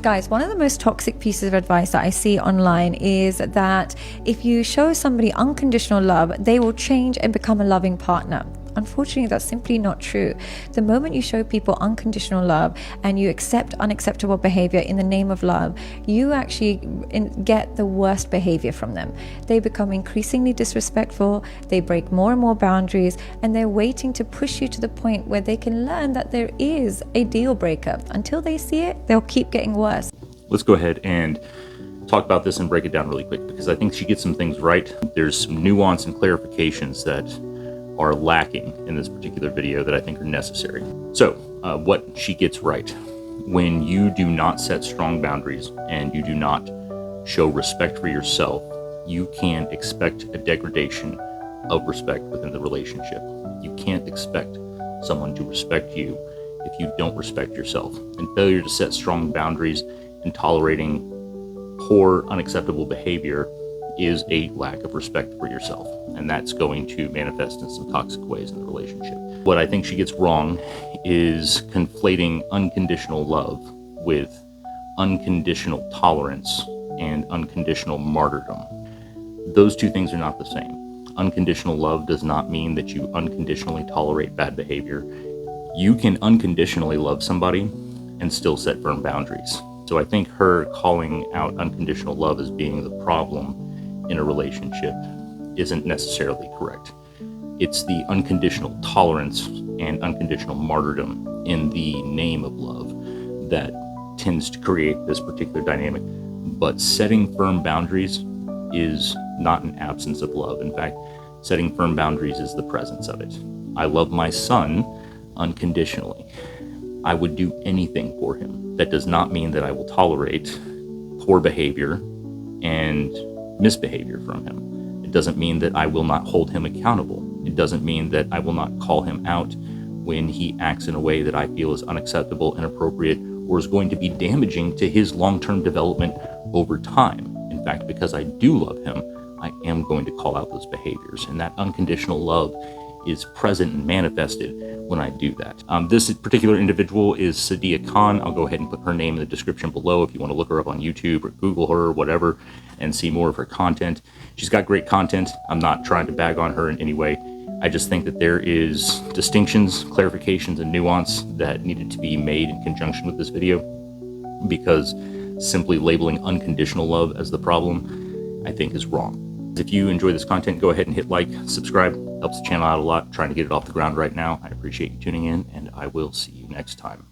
Guys, one of the most toxic pieces of advice that I see online is that if you show somebody unconditional love, they will change and become a loving partner. Unfortunately, that's simply not true. The moment you show people unconditional love and you accept unacceptable behavior in the name of love, you actually get the worst behavior from them. They become increasingly disrespectful, they break more and more boundaries, and they're waiting to push you to the point where they can learn that there is a deal breaker. Until they see it, they'll keep getting worse. Let's go ahead and talk about this and break it down really quick, because I think she gets some things right. There's some nuance and clarifications that are lacking in this particular video that I think are necessary. So what she gets right: when you do not set strong boundaries and you do not show respect for yourself, you can expect a degradation of respect within the relationship. You can't expect someone to respect you if you don't respect yourself. And failure to set strong boundaries and tolerating poor, unacceptable behavior is a lack of respect for yourself, and that's going to manifest in some toxic ways in the relationship. What I think she gets wrong is conflating unconditional love with unconditional tolerance and unconditional martyrdom. Those two things are not the same. Unconditional love does not mean that you unconditionally tolerate bad behavior. You can unconditionally love somebody and still set firm boundaries. So I think her calling out unconditional love as being the problem in a relationship isn't necessarily correct. It's the unconditional tolerance and unconditional martyrdom in the name of love that tends to create this particular dynamic. But setting firm boundaries is not an absence of love. In fact, setting firm boundaries is the presence of it. I love my son unconditionally. I would do anything for him. That does not mean that I will tolerate poor behavior and misbehavior from him. It doesn't mean that I will not hold him accountable. It doesn't mean that I will not call him out when he acts in a way that I feel is unacceptable, inappropriate, or is going to be damaging to his long-term development over time. In fact, because I do love him, I am going to call out those behaviors, and that unconditional love is present and manifested when I do that. This particular individual is Sadia Khan. I'll go ahead and put her name in the description below if you want to look her up on YouTube or Google her or whatever and see more of her content. She's got great content. I'm not trying to bag on her in any way. I just think that there is distinctions, clarifications, and nuance that needed to be made in conjunction with this video, because simply labeling unconditional love as the problem, I think, is wrong. If you enjoy this content, go ahead and hit like, subscribe. Helps the channel out a lot. I'm trying to get it off the ground right now. I appreciate you tuning in, and I will see you next time.